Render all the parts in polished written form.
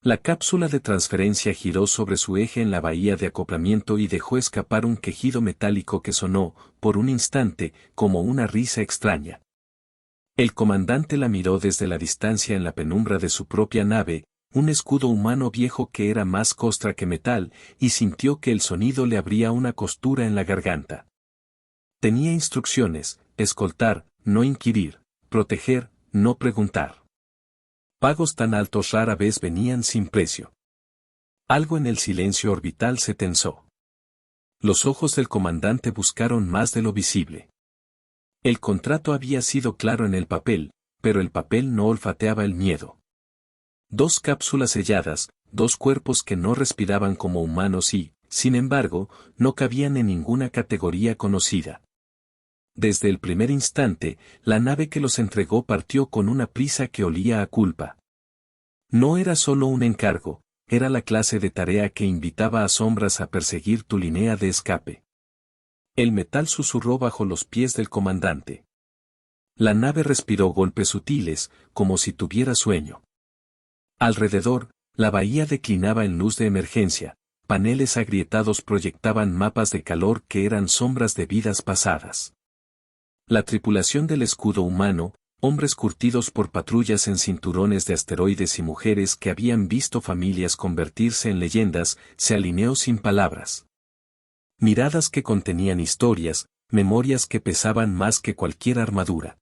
La cápsula de transferencia giró sobre su eje en la bahía de acoplamiento y dejó escapar un quejido metálico que sonó, por un instante, como una risa extraña. El comandante la miró desde la distancia en la penumbra de su propia nave, un escudo humano viejo que era más costra que metal, y sintió que el sonido le abría una costura en la garganta. Tenía instrucciones: escoltar, no inquirir; proteger, no preguntar. Pagos tan altos rara vez venían sin precio. Algo en el silencio orbital se tensó. Los ojos del comandante buscaron más de lo visible. El contrato había sido claro en el papel, pero el papel no olfateaba el miedo. 2 cápsulas selladas, 2 cuerpos que no respiraban como humanos y, sin embargo, no cabían en ninguna categoría conocida. Desde el primer instante, la nave que los entregó partió con una prisa que olía a culpa. No era solo un encargo, era la clase de tarea que invitaba a Sombras a perseguir tu línea de escape. El metal susurró bajo los pies del comandante. La nave respiró golpes sutiles, como si tuviera sueño. Alrededor, la bahía declinaba en luz de emergencia, paneles agrietados proyectaban mapas de calor que eran sombras de vidas pasadas. La tripulación del escudo humano, hombres curtidos por patrullas en cinturones de asteroides y mujeres que habían visto familias convertirse en leyendas, se alineó sin palabras. Miradas que contenían historias, memorias que pesaban más que cualquier armadura.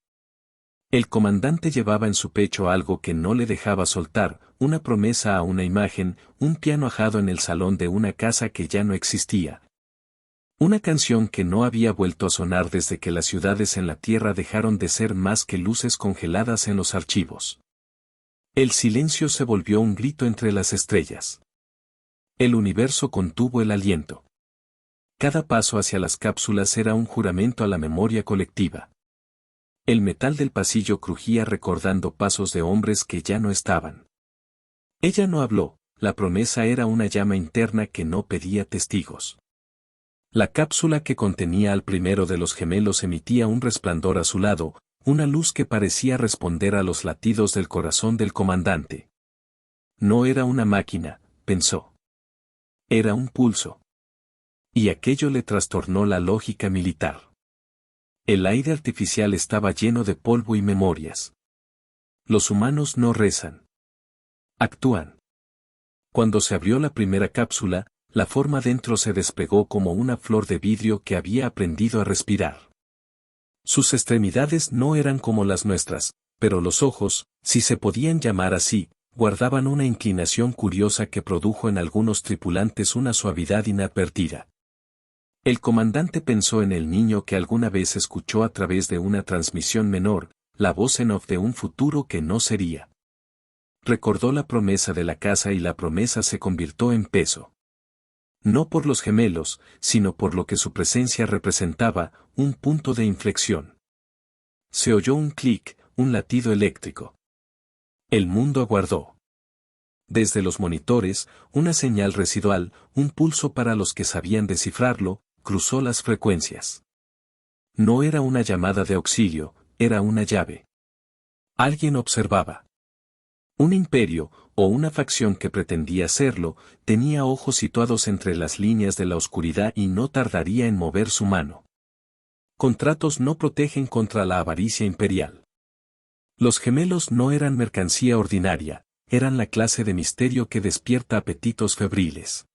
El comandante llevaba en su pecho algo que no le dejaba soltar, una promesa a una imagen, un piano ajado en el salón de una casa que ya no existía. Una canción que no había vuelto a sonar desde que las ciudades en la Tierra dejaron de ser más que luces congeladas en los archivos. El silencio se volvió un grito entre las estrellas. El universo contuvo el aliento. Cada paso hacia las cápsulas era un juramento a la memoria colectiva. El metal del pasillo crujía recordando pasos de hombres que ya no estaban. Ella no habló, la promesa era una llama interna que no pedía testigos. La cápsula que contenía al primero de los gemelos emitía un resplandor azulado, una luz que parecía responder a los latidos del corazón del comandante. No era una máquina, pensó. Era un pulso. Y aquello le trastornó la lógica militar. El aire artificial estaba lleno de polvo y memorias. Los humanos no rezan. Actúan. Cuando se abrió la primera cápsula, la forma dentro se despegó como una flor de vidrio que había aprendido a respirar. Sus extremidades no eran como las nuestras, pero los ojos, si se podían llamar así, guardaban una inclinación curiosa que produjo en algunos tripulantes una suavidad inadvertida. El comandante pensó en el niño que alguna vez escuchó a través de una transmisión menor, la voz en off de un futuro que no sería. Recordó la promesa de la casa y la promesa se convirtió en peso. No por los gemelos, sino por lo que su presencia representaba, un punto de inflexión. Se oyó un clic, un latido eléctrico. El mundo aguardó. Desde los monitores, una señal residual, un pulso para los que sabían descifrarlo, cruzó las frecuencias. No era una llamada de auxilio, era una llave. Alguien observaba. Un imperio, o una facción que pretendía serlo, tenía ojos situados entre las líneas de la oscuridad y no tardaría en mover su mano. Contratos no protegen contra la avaricia imperial. Los gemelos no eran mercancía ordinaria, eran la clase de misterio que despierta apetitos febriles.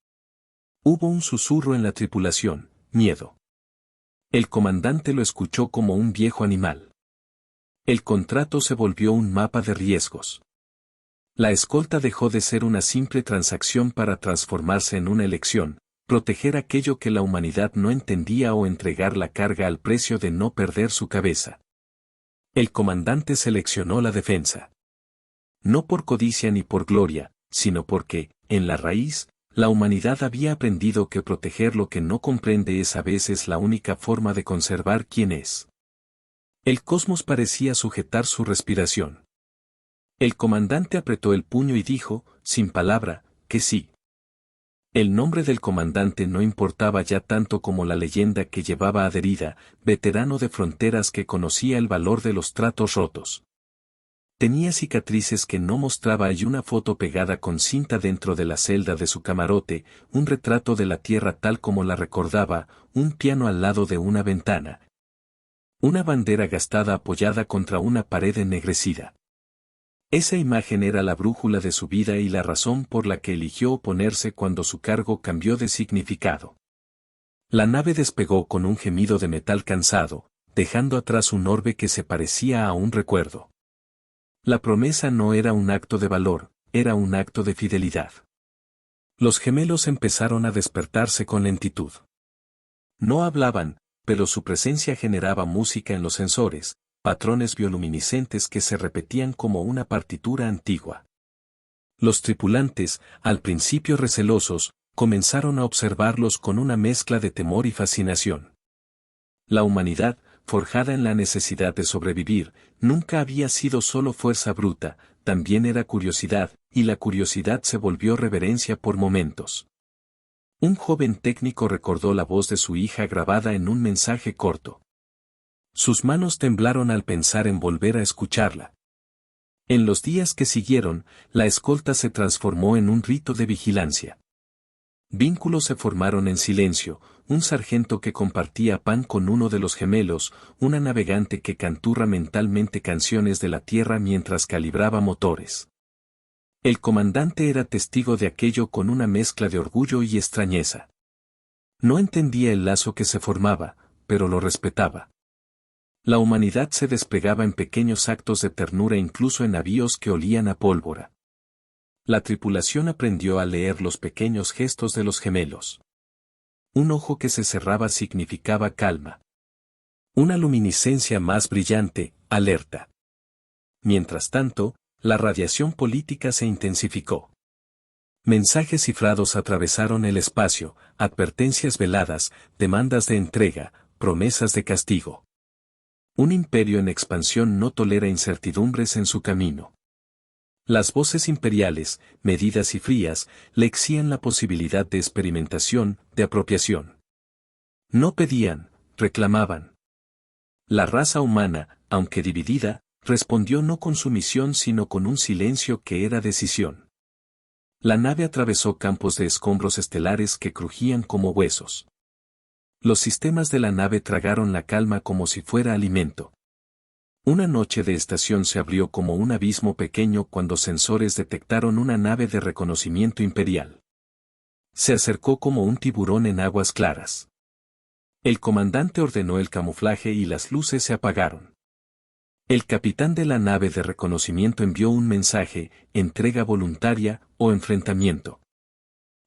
Hubo un susurro en la tripulación: miedo. El comandante lo escuchó como un viejo animal. El contrato se volvió un mapa de riesgos. La escolta dejó de ser una simple transacción para transformarse en una elección: proteger aquello que la humanidad no entendía o entregar la carga al precio de no perder su cabeza. El comandante seleccionó la defensa. No por codicia ni por gloria, sino porque, en la raíz, la humanidad había aprendido que proteger lo que no comprende es a veces la única forma de conservar quién es. El cosmos parecía sujetar su respiración. El comandante apretó el puño y dijo, sin palabra, que sí. El nombre del comandante no importaba ya tanto como la leyenda que llevaba adherida, veterano de fronteras que conocía el valor de los tratos rotos. Tenía cicatrices que no mostraba y una foto pegada con cinta dentro de la celda de su camarote, un retrato de la Tierra tal como la recordaba, un piano al lado de una ventana. Una bandera gastada apoyada contra una pared ennegrecida. Esa imagen era la brújula de su vida y la razón por la que eligió oponerse cuando su cargo cambió de significado. La nave despegó con un gemido de metal cansado, dejando atrás un orbe que se parecía a un recuerdo. La promesa no era un acto de valor, era un acto de fidelidad. Los gemelos empezaron a despertarse con lentitud. No hablaban, pero su presencia generaba música en los sensores, patrones bioluminiscentes que se repetían como una partitura antigua. Los tripulantes, al principio recelosos, comenzaron a observarlos con una mezcla de temor y fascinación. La humanidad, forjada en la necesidad de sobrevivir, nunca había sido solo fuerza bruta, también era curiosidad, y la curiosidad se volvió reverencia por momentos. Un joven técnico recordó la voz de su hija grabada en un mensaje corto. Sus manos temblaron al pensar en volver a escucharla. En los días que siguieron, la escolta se transformó en un rito de vigilancia. Vínculos se formaron en silencio, un sargento que compartía pan con uno de los gemelos, una navegante que canturra mentalmente canciones de la tierra mientras calibraba motores. El comandante era testigo de aquello con una mezcla de orgullo y extrañeza. No entendía el lazo que se formaba, pero lo respetaba. La humanidad se desplegaba en pequeños actos de ternura incluso en navíos que olían a pólvora. La tripulación aprendió a leer los pequeños gestos de los gemelos. Un ojo que se cerraba significaba calma. Una luminiscencia más brillante, alerta. Mientras tanto, la radiación política se intensificó. Mensajes cifrados atravesaron el espacio, advertencias veladas, demandas de entrega, promesas de castigo. Un imperio en expansión no tolera incertidumbres en su camino. Las voces imperiales, medidas y frías, le exigían la posibilidad de experimentación, de apropiación. No pedían, reclamaban. La raza humana, aunque dividida, respondió no con sumisión sino con un silencio que era decisión. La nave atravesó campos de escombros estelares que crujían como huesos. Los sistemas de la nave tragaron la calma como si fuera alimento. Una noche de estación se abrió como un abismo pequeño cuando sensores detectaron una nave de reconocimiento imperial. Se acercó como un tiburón en aguas claras. El comandante ordenó el camuflaje y las luces se apagaron. El capitán de la nave de reconocimiento envió un mensaje, entrega voluntaria o enfrentamiento.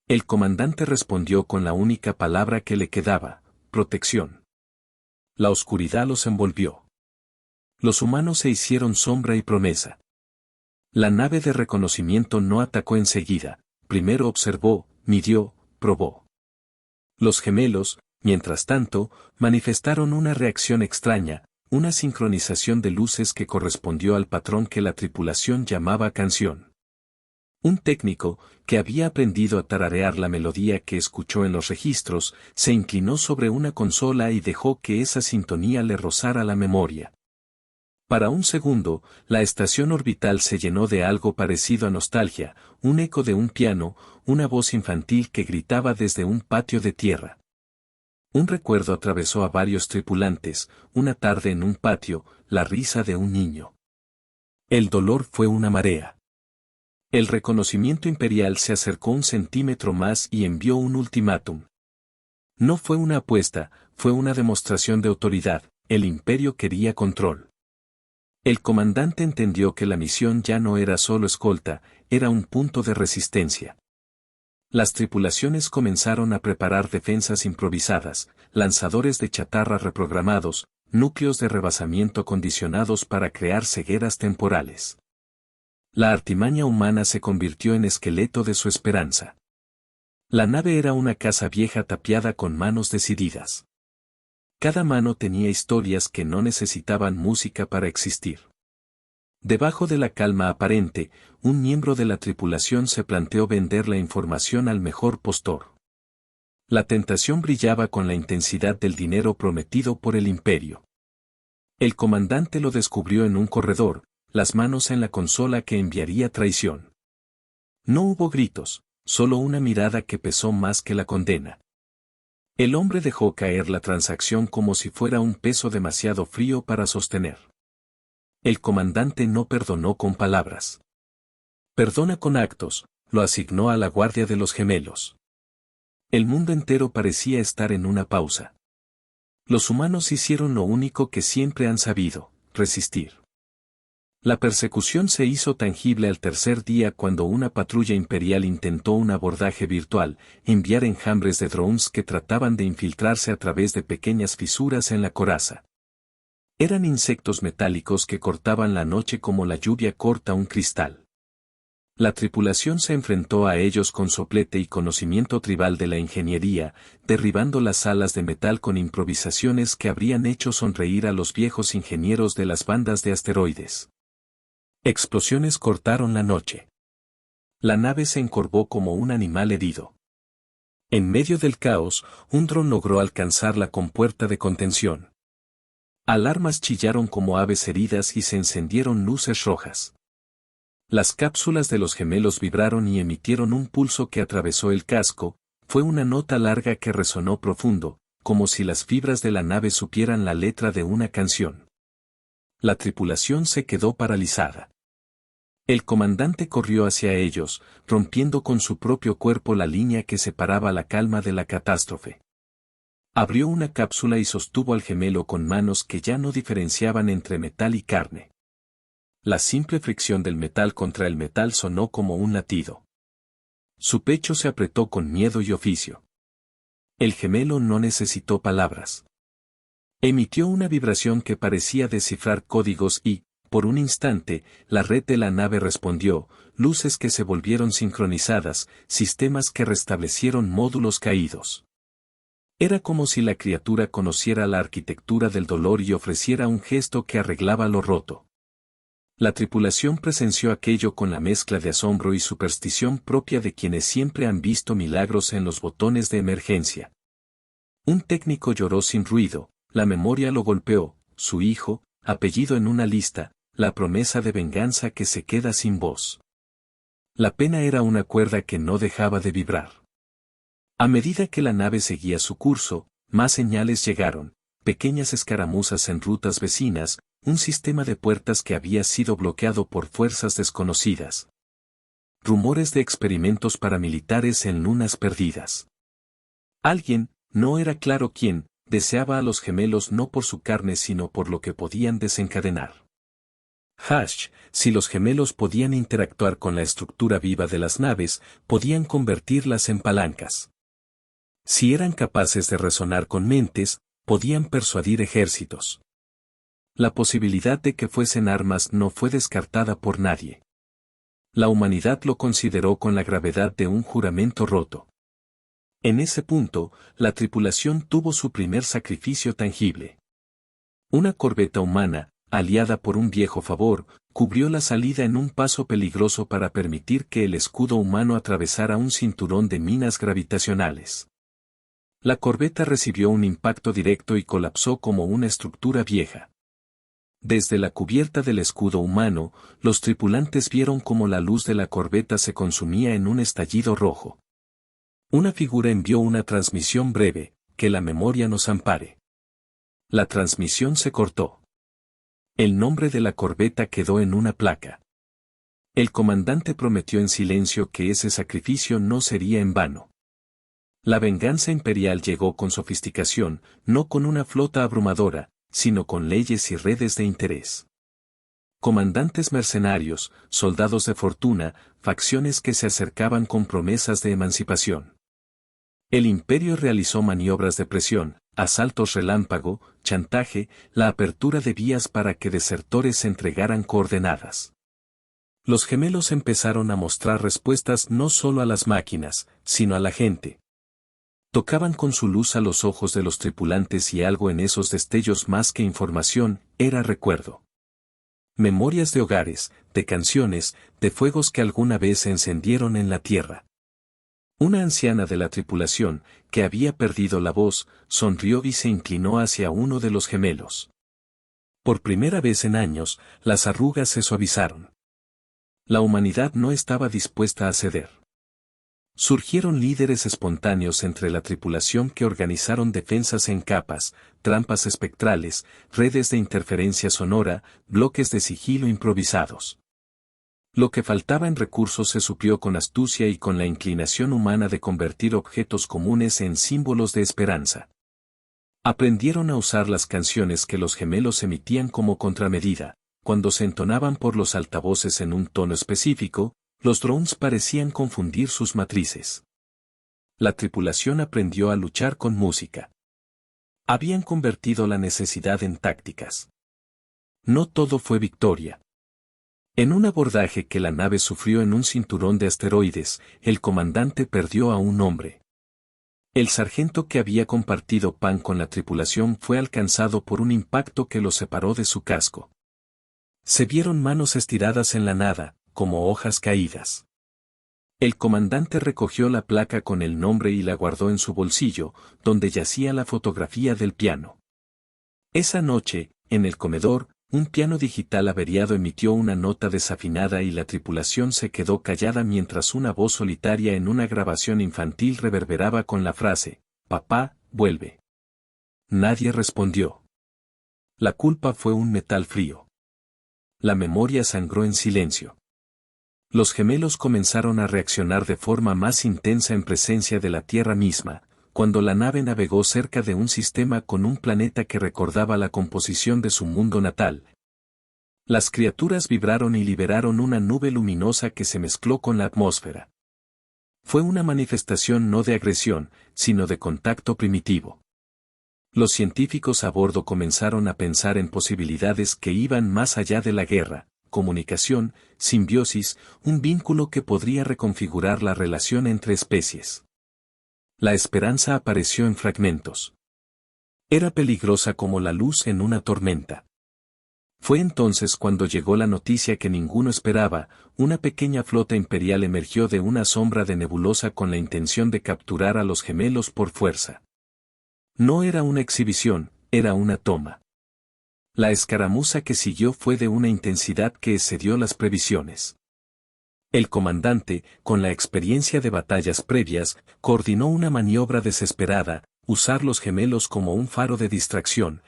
El comandante respondió con la única palabra que le quedaba, protección. La oscuridad los envolvió. Los humanos se hicieron sombra y promesa. La nave de reconocimiento no atacó enseguida, primero observó, midió, probó. Los gemelos, mientras tanto, manifestaron una reacción extraña, una sincronización de luces que correspondió al patrón que la tripulación llamaba canción. Un técnico, que había aprendido a tararear la melodía que escuchó en los registros, se inclinó sobre una consola y dejó que esa sintonía le rozara la memoria. Para un segundo, la estación orbital se llenó de algo parecido a nostalgia, un eco de un piano, una voz infantil que gritaba desde un patio de tierra. Un recuerdo atravesó a varios tripulantes, una tarde en un patio, la risa de un niño. El dolor fue una marea. El reconocimiento imperial se acercó un centímetro más y envió un ultimátum. No fue una apuesta, fue una demostración de autoridad, el imperio quería control. El comandante entendió que la misión ya no era solo escolta, era un punto de resistencia. Las tripulaciones comenzaron a preparar defensas improvisadas, lanzadores de chatarra reprogramados, núcleos de rebasamiento acondicionados para crear cegueras temporales. La artimaña humana se convirtió en esqueleto de su esperanza. La nave era una casa vieja tapiada con manos decididas. Cada mano tenía historias que no necesitaban música para existir. Debajo de la calma aparente, un miembro de la tripulación se planteó vender la información al mejor postor. La tentación brillaba con la intensidad del dinero prometido por el imperio. El comandante lo descubrió en un corredor, las manos en la consola que enviaría traición. No hubo gritos, solo una mirada que pesó más que la condena. El hombre dejó caer la transacción como si fuera un peso demasiado frío para sostener. El comandante no perdonó con palabras. Perdona con actos, lo asignó a la guardia de los gemelos. El mundo entero parecía estar en una pausa. Los humanos hicieron lo único que siempre han sabido, resistir. La persecución se hizo tangible al tercer día cuando una patrulla imperial intentó un abordaje virtual, enviar enjambres de drones que trataban de infiltrarse a través de pequeñas fisuras en la coraza. Eran insectos metálicos que cortaban la noche como la lluvia corta un cristal. La tripulación se enfrentó a ellos con soplete y conocimiento tribal de la ingeniería, derribando las alas de metal con improvisaciones que habrían hecho sonreír a los viejos ingenieros de las bandas de asteroides. Explosiones cortaron la noche. La nave se encorvó como un animal herido. En medio del caos, un dron logró alcanzar la compuerta de contención. Alarmas chillaron como aves heridas y se encendieron luces rojas. Las cápsulas de los gemelos vibraron y emitieron un pulso que atravesó el casco, fue una nota larga que resonó profundo, como si las fibras de la nave supieran la letra de una canción. La tripulación se quedó paralizada. El comandante corrió hacia ellos, rompiendo con su propio cuerpo la línea que separaba la calma de la catástrofe. Abrió una cápsula y sostuvo al gemelo con manos que ya no diferenciaban entre metal y carne. La simple fricción del metal contra el metal sonó como un latido. Su pecho se apretó con miedo y oficio. El gemelo no necesitó palabras. Emitió una vibración que parecía descifrar códigos y, por un instante, la red de la nave respondió, luces que se volvieron sincronizadas, sistemas que restablecieron módulos caídos. Era como si la criatura conociera la arquitectura del dolor y ofreciera un gesto que arreglaba lo roto. La tripulación presenció aquello con la mezcla de asombro y superstición propia de quienes siempre han visto milagros en los botones de emergencia. Un técnico lloró sin ruido, la memoria lo golpeó, su hijo, apellido en una lista, la promesa de venganza que se queda sin voz. La pena era una cuerda que no dejaba de vibrar. A medida que la nave seguía su curso, más señales llegaron, pequeñas escaramuzas en rutas vecinas, un sistema de puertas que había sido bloqueado por fuerzas desconocidas. Rumores de experimentos paramilitares en lunas perdidas. Alguien, no era claro quién, deseaba a los gemelos no por su carne sino por lo que podían desencadenar. Si los gemelos podían interactuar con la estructura viva de las naves, podían convertirlas en palancas. Si eran capaces de resonar con mentes, podían persuadir ejércitos. La posibilidad de que fuesen armas no fue descartada por nadie. La humanidad lo consideró con la gravedad de un juramento roto. En ese punto, la tripulación tuvo su primer sacrificio tangible. Una corbeta humana, aliada por un viejo favor, cubrió la salida en un paso peligroso para permitir que el escudo humano atravesara un cinturón de minas gravitacionales. La corbeta recibió un impacto directo y colapsó como una estructura vieja. Desde la cubierta del escudo humano, los tripulantes vieron cómo la luz de la corbeta se consumía en un estallido rojo. Una figura envió una transmisión breve, que la memoria nos ampare. La transmisión se cortó. El nombre de la corbeta quedó en una placa. El comandante prometió en silencio que ese sacrificio no sería en vano. La venganza imperial llegó con sofisticación, no con una flota abrumadora, sino con leyes y redes de interés. Comandantes mercenarios, soldados de fortuna, facciones que se acercaban con promesas de emancipación. El imperio realizó maniobras de presión, asaltos relámpago, chantaje, la apertura de vías para que desertores entregaran coordenadas. Los gemelos empezaron a mostrar respuestas no solo a las máquinas, sino a la gente. Tocaban con su luz a los ojos de los tripulantes y algo en esos destellos más que información, era recuerdo. Memorias de hogares, de canciones, de fuegos que alguna vez se encendieron en la tierra. Una anciana de la tripulación, que había perdido la voz, sonrió y se inclinó hacia uno de los gemelos. Por primera vez en años, las arrugas se suavizaron. La humanidad no estaba dispuesta a ceder. Surgieron líderes espontáneos entre la tripulación que organizaron defensas en capas, trampas espectrales, redes de interferencia sonora, bloques de sigilo improvisados. Lo que faltaba en recursos se suplió con astucia y con la inclinación humana de convertir objetos comunes en símbolos de esperanza. Aprendieron a usar las canciones que los gemelos emitían como contramedida. Cuando se entonaban por los altavoces en un tono específico, los drones parecían confundir sus matrices. La tripulación aprendió a luchar con música. Habían convertido la necesidad en tácticas. No todo fue victoria. En un abordaje que la nave sufrió en un cinturón de asteroides, el comandante perdió a un hombre. El sargento que había compartido pan con la tripulación fue alcanzado por un impacto que lo separó de su casco. Se vieron manos estiradas en la nada, como hojas caídas. El comandante recogió la placa con el nombre y la guardó en su bolsillo, donde yacía la fotografía del piano. Esa noche, en el comedor, un piano digital averiado emitió una nota desafinada y la tripulación se quedó callada mientras una voz solitaria en una grabación infantil reverberaba con la frase, «Papá, vuelve». Nadie respondió. La culpa fue un metal frío. La memoria sangró en silencio. Los gemelos comenzaron a reaccionar de forma más intensa en presencia de la Tierra misma, cuando la nave navegó cerca de un sistema con un planeta que recordaba la composición de su mundo natal. Las criaturas vibraron y liberaron una nube luminosa que se mezcló con la atmósfera. Fue una manifestación no de agresión, sino de contacto primitivo. Los científicos a bordo comenzaron a pensar en posibilidades que iban más allá de la guerra. Comunicación, simbiosis, un vínculo que podría reconfigurar la relación entre especies. La esperanza apareció en fragmentos. Era peligrosa como la luz en una tormenta. Fue entonces cuando llegó la noticia que ninguno esperaba, una pequeña flota imperial emergió de una sombra de nebulosa con la intención de capturar a los gemelos por fuerza. No era una exhibición, era una toma. La escaramuza que siguió fue de una intensidad que excedió las previsiones. El comandante, con la experiencia de batallas previas, coordinó una maniobra desesperada, usar los gemelos como un faro de distracción,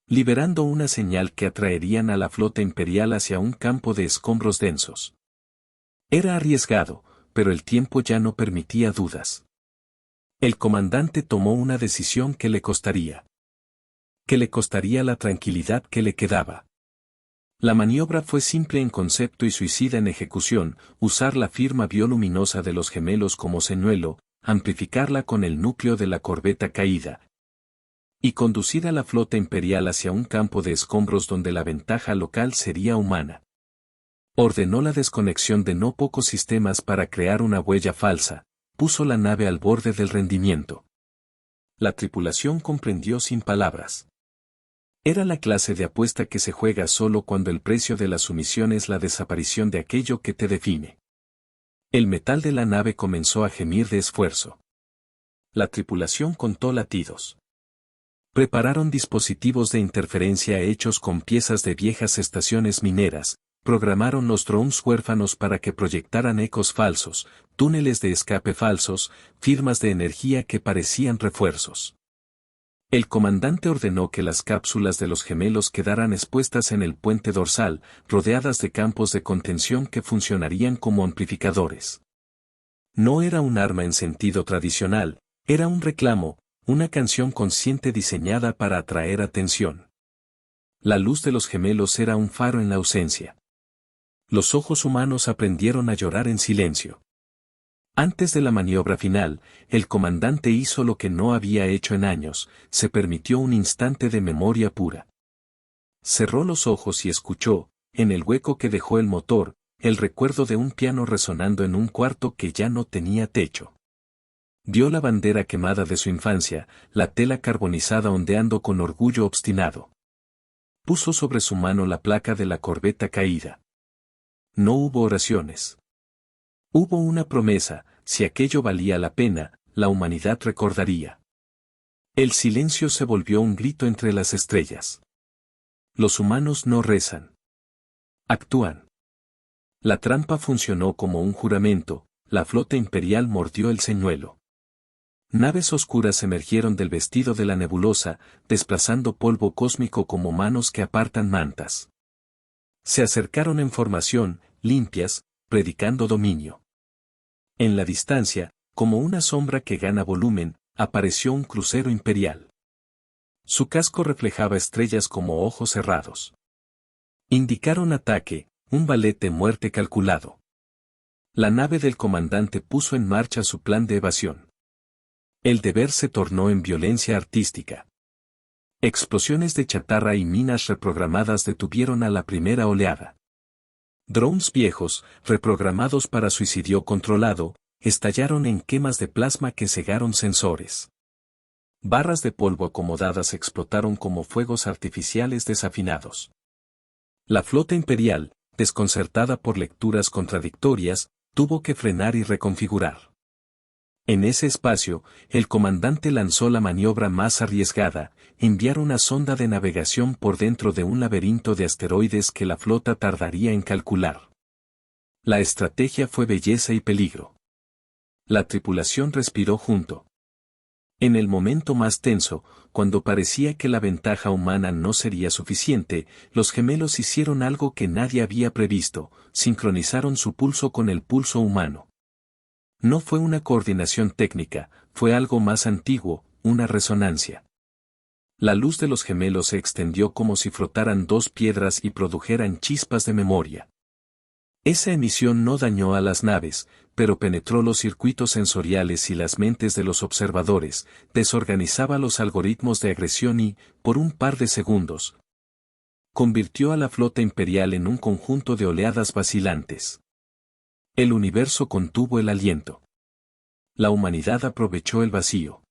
liberando una señal que atraerían a la flota imperial hacia un campo de escombros densos. Era arriesgado, pero el tiempo ya no permitía dudas. El comandante tomó una decisión que le costaría la tranquilidad que le quedaba. La maniobra fue simple en concepto y suicida en ejecución, usar la firma bioluminosa de los gemelos como señuelo, amplificarla con el núcleo de la corbeta caída, y conducir a la flota imperial hacia un campo de escombros donde la ventaja local sería humana. Ordenó la desconexión de no pocos sistemas para crear una huella falsa, puso la nave al borde del rendimiento. La tripulación comprendió sin palabras. Era la clase de apuesta que se juega solo cuando el precio de la sumisión es la desaparición de aquello que te define. El metal de la nave comenzó a gemir de esfuerzo. La tripulación contó latidos. Prepararon dispositivos de interferencia hechos con piezas de viejas estaciones mineras, programaron los drones huérfanos para que proyectaran ecos falsos, túneles de escape falsos, firmas de energía que parecían refuerzos. El comandante ordenó que las cápsulas de los gemelos quedaran expuestas en el puente dorsal, rodeadas de campos de contención que funcionarían como amplificadores. No era un arma en sentido tradicional, era un reclamo, una canción consciente diseñada para atraer atención. La luz de los gemelos era un faro en la ausencia. Los ojos humanos aprendieron a llorar en silencio. Antes de la maniobra final, el comandante hizo lo que no había hecho en años, se permitió un instante de memoria pura. Cerró los ojos y escuchó, en el hueco que dejó el motor, el recuerdo de un piano resonando en un cuarto que ya no tenía techo. Vio la bandera quemada de su infancia, la tela carbonizada ondeando con orgullo obstinado. Puso sobre su mano la placa de la corbeta caída. No hubo oraciones. Hubo una promesa, si aquello valía la pena, la humanidad recordaría. El silencio se volvió un grito entre las estrellas. Los humanos no rezan. Actúan. La trampa funcionó como un juramento, la flota imperial mordió el señuelo. Naves oscuras emergieron del vestido de la nebulosa, desplazando polvo cósmico como manos que apartan mantas. Se acercaron en formación, limpias, predicando dominio. En la distancia, como una sombra que gana volumen, apareció un crucero imperial. Su casco reflejaba estrellas como ojos cerrados. Indicaron ataque, un ballet de muerte calculado. La nave del comandante puso en marcha su plan de evasión. El deber se tornó en violencia artística. Explosiones de chatarra y minas reprogramadas detuvieron a la primera oleada. Drones viejos, reprogramados para suicidio controlado, estallaron en quemas de plasma que cegaron sensores. Barras de polvo acomodadas explotaron como fuegos artificiales desafinados. La flota imperial, desconcertada por lecturas contradictorias, tuvo que frenar y reconfigurar. En ese espacio, el comandante lanzó la maniobra más arriesgada, enviar una sonda de navegación por dentro de un laberinto de asteroides que la flota tardaría en calcular. La estrategia fue belleza y peligro. La tripulación respiró junto. En el momento más tenso, cuando parecía que la ventaja humana no sería suficiente, los gemelos hicieron algo que nadie había previsto, sincronizaron su pulso con el pulso humano. No fue una coordinación técnica, fue algo más antiguo, una resonancia. La luz de los gemelos se extendió como si frotaran dos piedras y produjeran chispas de memoria. Esa emisión no dañó a las naves, pero penetró los circuitos sensoriales y las mentes de los observadores, desorganizaba los algoritmos de agresión y, por un par de segundos, convirtió a la flota imperial en un conjunto de oleadas vacilantes. El universo contuvo el aliento. La humanidad aprovechó el vacío.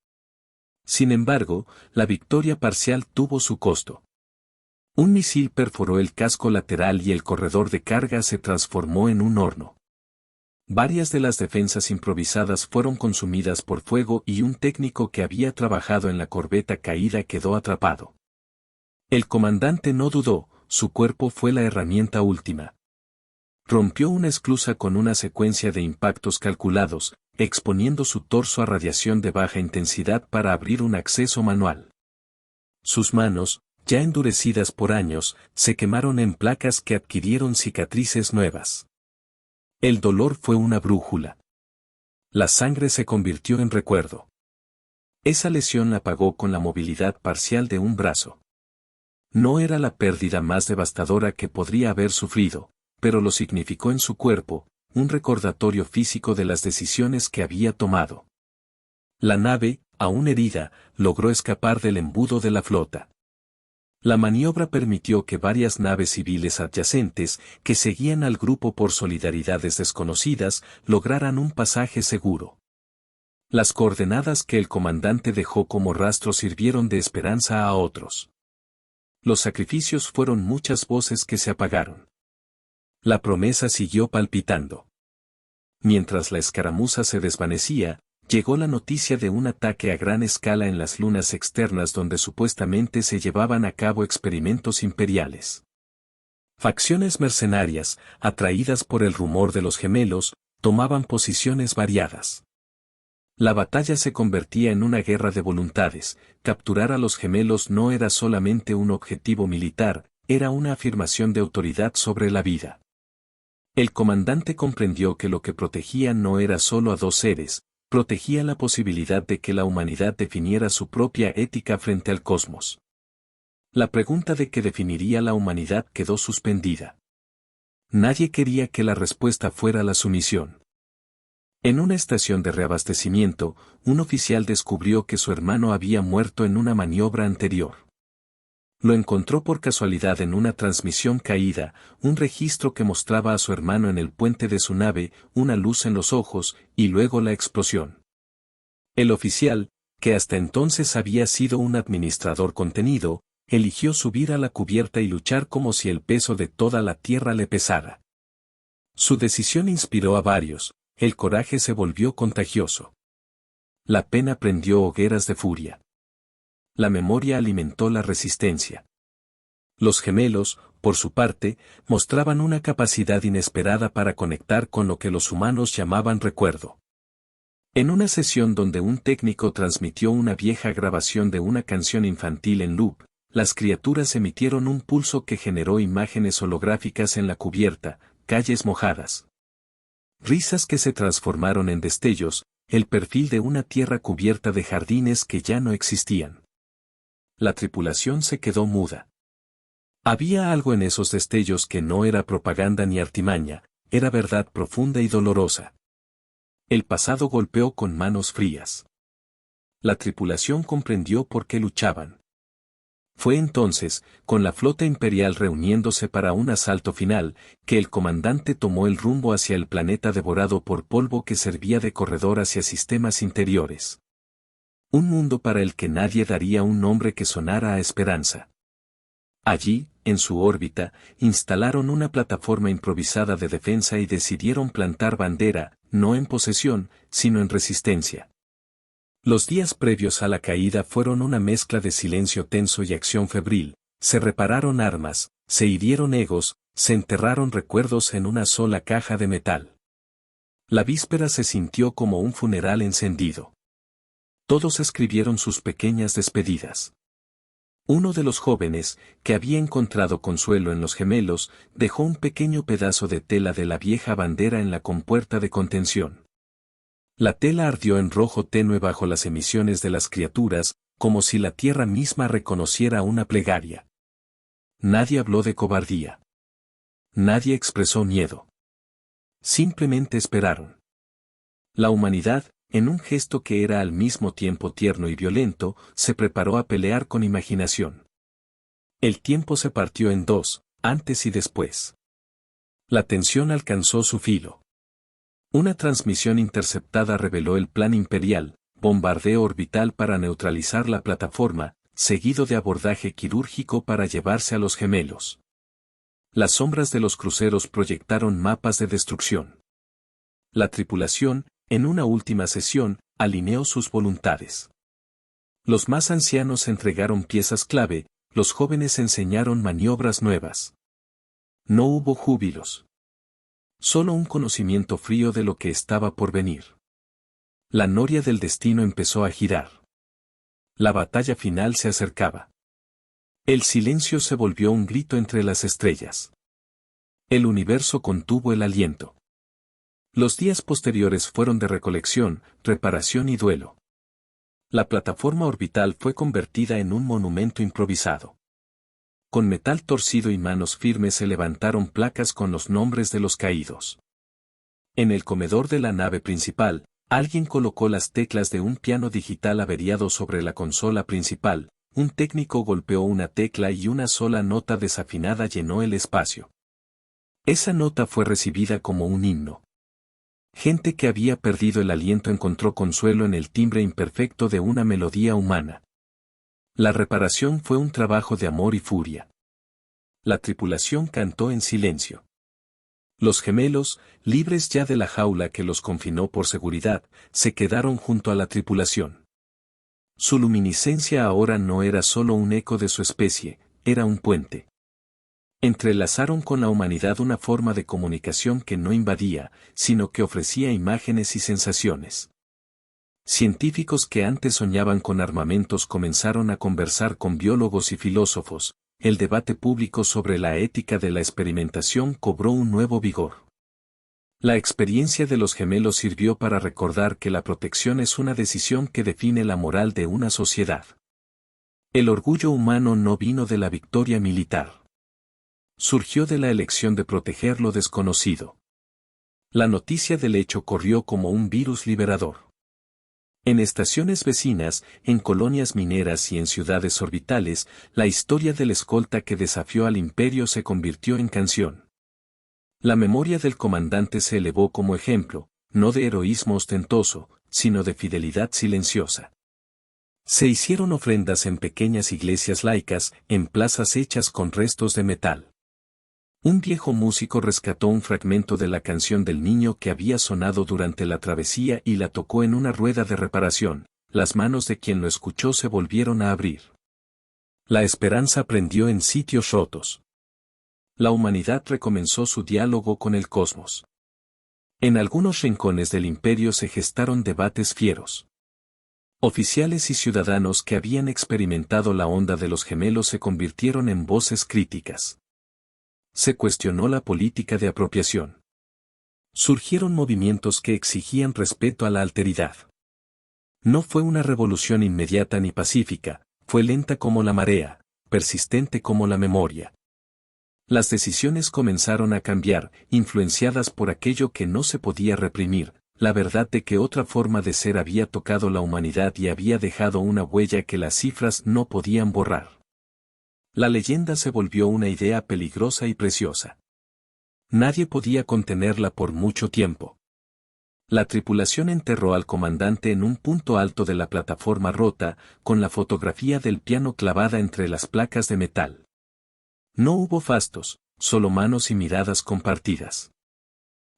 Sin embargo, la victoria parcial tuvo su costo. Un misil perforó el casco lateral y el corredor de carga se transformó en un horno. Varias de las defensas improvisadas fueron consumidas por fuego y un técnico que había trabajado en la corbeta caída quedó atrapado. El comandante no dudó, su cuerpo fue la herramienta última. Rompió una esclusa con una secuencia de impactos calculados, exponiendo su torso a radiación de baja intensidad para abrir un acceso manual. Sus manos, ya endurecidas por años, se quemaron en placas que adquirieron cicatrices nuevas. El dolor fue una brújula. La sangre se convirtió en recuerdo. Esa lesión la pagó con la movilidad parcial de un brazo. No era la pérdida más devastadora que podría haber sufrido, pero lo significó en su cuerpo, un recordatorio físico de las decisiones que había tomado. La nave, aún herida, logró escapar del embudo de la flota. La maniobra permitió que varias naves civiles adyacentes, que seguían al grupo por solidaridades desconocidas, lograran un pasaje seguro. Las coordenadas que el comandante dejó como rastro sirvieron de esperanza a otros. Los sacrificios fueron muchas voces que se apagaron. La promesa siguió palpitando. Mientras la escaramuza se desvanecía, llegó la noticia de un ataque a gran escala en las lunas externas donde supuestamente se llevaban a cabo experimentos imperiales. Facciones mercenarias, atraídas por el rumor de los gemelos, tomaban posiciones variadas. La batalla se convertía en una guerra de voluntades, capturar a los gemelos no era solamente un objetivo militar, era una afirmación de autoridad sobre la vida. El comandante comprendió que lo que protegía no era solo a dos seres, protegía la posibilidad de que la humanidad definiera su propia ética frente al cosmos. La pregunta de qué definiría la humanidad quedó suspendida. Nadie quería que la respuesta fuera la sumisión. En una estación de reabastecimiento, un oficial descubrió que su hermano había muerto en una maniobra anterior. Lo encontró por casualidad en una transmisión caída, un registro que mostraba a su hermano en el puente de su nave, una luz en los ojos, y luego la explosión. El oficial, que hasta entonces había sido un administrador contenido, eligió subir a la cubierta y luchar como si el peso de toda la tierra le pesara. Su decisión inspiró a varios, el coraje se volvió contagioso. La pena prendió hogueras de furia. La memoria alimentó la resistencia. Los gemelos, por su parte, mostraban una capacidad inesperada para conectar con lo que los humanos llamaban recuerdo. En una sesión donde un técnico transmitió una vieja grabación de una canción infantil en loop, las criaturas emitieron un pulso que generó imágenes holográficas en la cubierta, calles mojadas. Risas que se transformaron en destellos, el perfil de una tierra cubierta de jardines que ya no existían. La tripulación se quedó muda. Había algo en esos destellos que no era propaganda ni artimaña, era verdad profunda y dolorosa. El pasado golpeó con manos frías. La tripulación comprendió por qué luchaban. Fue entonces, con la flota imperial reuniéndose para un asalto final, que el comandante tomó el rumbo hacia el planeta devorado por polvo que servía de corredor hacia sistemas interiores. Un mundo para el que nadie daría un nombre que sonara a esperanza. Allí, en su órbita, instalaron una plataforma improvisada de defensa y decidieron plantar bandera, no en posesión, sino en resistencia. Los días previos a la caída fueron una mezcla de silencio tenso y acción febril, se repararon armas, se hirieron egos, se enterraron recuerdos en una sola caja de metal. La víspera se sintió como un funeral encendido. Todos escribieron sus pequeñas despedidas. Uno de los jóvenes, que había encontrado consuelo en los gemelos, dejó un pequeño pedazo de tela de la vieja bandera en la compuerta de contención. La tela ardió en rojo tenue bajo las emisiones de las criaturas, como si la tierra misma reconociera una plegaria. Nadie habló de cobardía. Nadie expresó miedo. Simplemente esperaron. La humanidad, en un gesto que era al mismo tiempo tierno y violento, se preparó a pelear con imaginación. El tiempo se partió en dos, antes y después. La tensión alcanzó su filo. Una transmisión interceptada reveló el plan imperial, bombardeo orbital para neutralizar la plataforma, seguido de abordaje quirúrgico para llevarse a los gemelos. Las sombras de los cruceros proyectaron mapas de destrucción. La tripulación, en una última sesión, alineó sus voluntades. Los más ancianos entregaron piezas clave, los jóvenes enseñaron maniobras nuevas. No hubo júbilos. Solo un conocimiento frío de lo que estaba por venir. La noria del destino empezó a girar. La batalla final se acercaba. El silencio se volvió un grito entre las estrellas. El universo contuvo el aliento. Los días posteriores fueron de recolección, reparación y duelo. La plataforma orbital fue convertida en un monumento improvisado. Con metal torcido y manos firmes se levantaron placas con los nombres de los caídos. En el comedor de la nave principal, alguien colocó las teclas de un piano digital averiado sobre la consola principal, un técnico golpeó una tecla y una sola nota desafinada llenó el espacio. Esa nota fue recibida como un himno. Gente que había perdido el aliento encontró consuelo en el timbre imperfecto de una melodía humana. La reparación fue un trabajo de amor y furia. La tripulación cantó en silencio. Los gemelos, libres ya de la jaula que los confinó por seguridad, se quedaron junto a la tripulación. Su luminiscencia ahora no era solo un eco de su especie, era un puente. Entrelazaron con la humanidad una forma de comunicación que no invadía, sino que ofrecía imágenes y sensaciones. Científicos que antes soñaban con armamentos comenzaron a conversar con biólogos y filósofos, el debate público sobre la ética de la experimentación cobró un nuevo vigor. La experiencia de los gemelos sirvió para recordar que la protección es una decisión que define la moral de una sociedad. El orgullo humano no vino de la victoria militar. Surgió de la elección de proteger lo desconocido. La noticia del hecho corrió como un virus liberador. En estaciones vecinas, en colonias mineras y en ciudades orbitales, la historia del escolta que desafió al imperio se convirtió en canción. La memoria del comandante se elevó como ejemplo, no de heroísmo ostentoso, sino de fidelidad silenciosa. Se hicieron ofrendas en pequeñas iglesias laicas, en plazas hechas con restos de metal. Un viejo músico rescató un fragmento de la canción del niño que había sonado durante la travesía y la tocó en una rueda de reparación. Las manos de quien lo escuchó se volvieron a abrir. La esperanza prendió en sitios rotos. La humanidad recomenzó su diálogo con el cosmos. En algunos rincones del imperio se gestaron debates fieros. Oficiales y ciudadanos que habían experimentado la onda de los gemelos se convirtieron en voces críticas. Se cuestionó la política de apropiación. Surgieron movimientos que exigían respeto a la alteridad. No fue una revolución inmediata ni pacífica, fue lenta como la marea, persistente como la memoria. Las decisiones comenzaron a cambiar, influenciadas por aquello que no se podía reprimir, la verdad de que otra forma de ser había tocado la humanidad y había dejado una huella que las cifras no podían borrar. La leyenda se volvió una idea peligrosa y preciosa. Nadie podía contenerla por mucho tiempo. La tripulación enterró al comandante en un punto alto de la plataforma rota, con la fotografía del piano clavada entre las placas de metal. No hubo fastos, solo manos y miradas compartidas.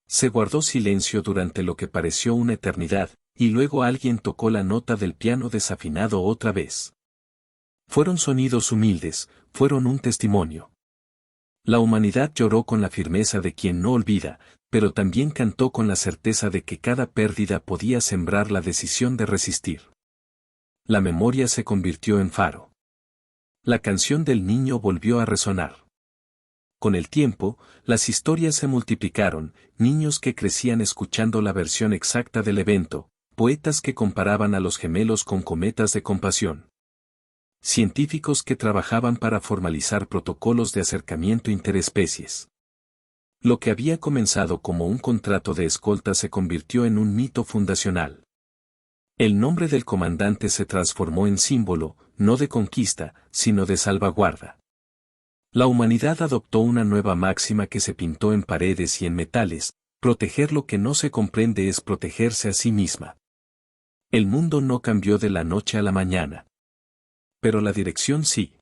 Se guardó silencio durante lo que pareció una eternidad, y luego alguien tocó la nota del piano desafinado otra vez. Fueron sonidos humildes, fueron un testimonio. La humanidad lloró con la firmeza de quien no olvida, pero también cantó con la certeza de que cada pérdida podía sembrar la decisión de resistir. La memoria se convirtió en faro. La canción del niño volvió a resonar. Con el tiempo, las historias se multiplicaron, niños que crecían escuchando la versión exacta del evento, poetas que comparaban a los gemelos con cometas de compasión. Científicos que trabajaban para formalizar protocolos de acercamiento interespecies. Lo que había comenzado como un contrato de escolta se convirtió en un mito fundacional. El nombre del comandante se transformó en símbolo, no de conquista, sino de salvaguarda. La humanidad adoptó una nueva máxima que se pintó en paredes y en metales: proteger lo que no se comprende es protegerse a sí misma. El mundo no cambió de la noche a la mañana. Pero la dirección sí.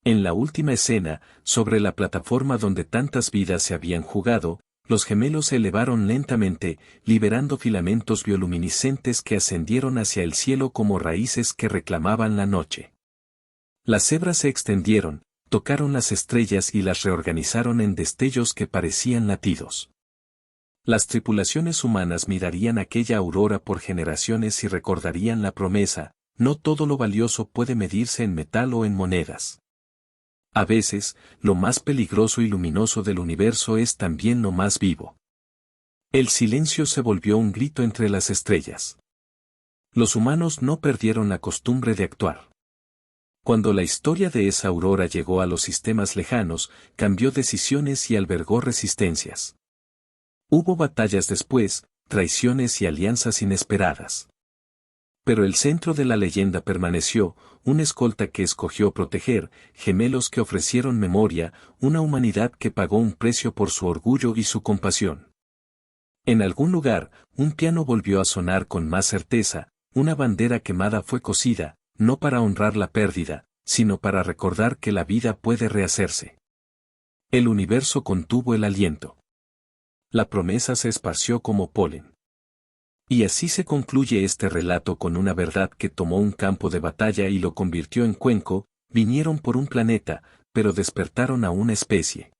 En la última escena, sobre la plataforma donde tantas vidas se habían jugado, los gemelos se elevaron lentamente, liberando filamentos bioluminiscentes que ascendieron hacia el cielo como raíces que reclamaban la noche. Las hebras se extendieron, tocaron las estrellas y las reorganizaron en destellos que parecían latidos. Las tripulaciones humanas mirarían aquella aurora por generaciones y recordarían la promesa: no todo lo valioso puede medirse en metal o en monedas. A veces, lo más peligroso y luminoso del universo es también lo más vivo. El silencio se volvió un grito entre las estrellas. Los humanos no perdieron la costumbre de actuar. Cuando la historia de esa aurora llegó a los sistemas lejanos, cambió decisiones y albergó resistencias. Hubo batallas después, traiciones y alianzas inesperadas. Pero el centro de la leyenda permaneció: un escolta que escogió proteger, gemelos que ofrecieron memoria, una humanidad que pagó un precio por su orgullo y su compasión. En algún lugar, un piano volvió a sonar con más certeza, una bandera quemada fue cosida, no para honrar la pérdida, sino para recordar que la vida puede rehacerse. El universo contuvo el aliento. La promesa se esparció como polen. Y así se concluye este relato con una verdad que tomó un campo de batalla y lo convirtió en cuenco: vinieron por un planeta, pero despertaron a una especie.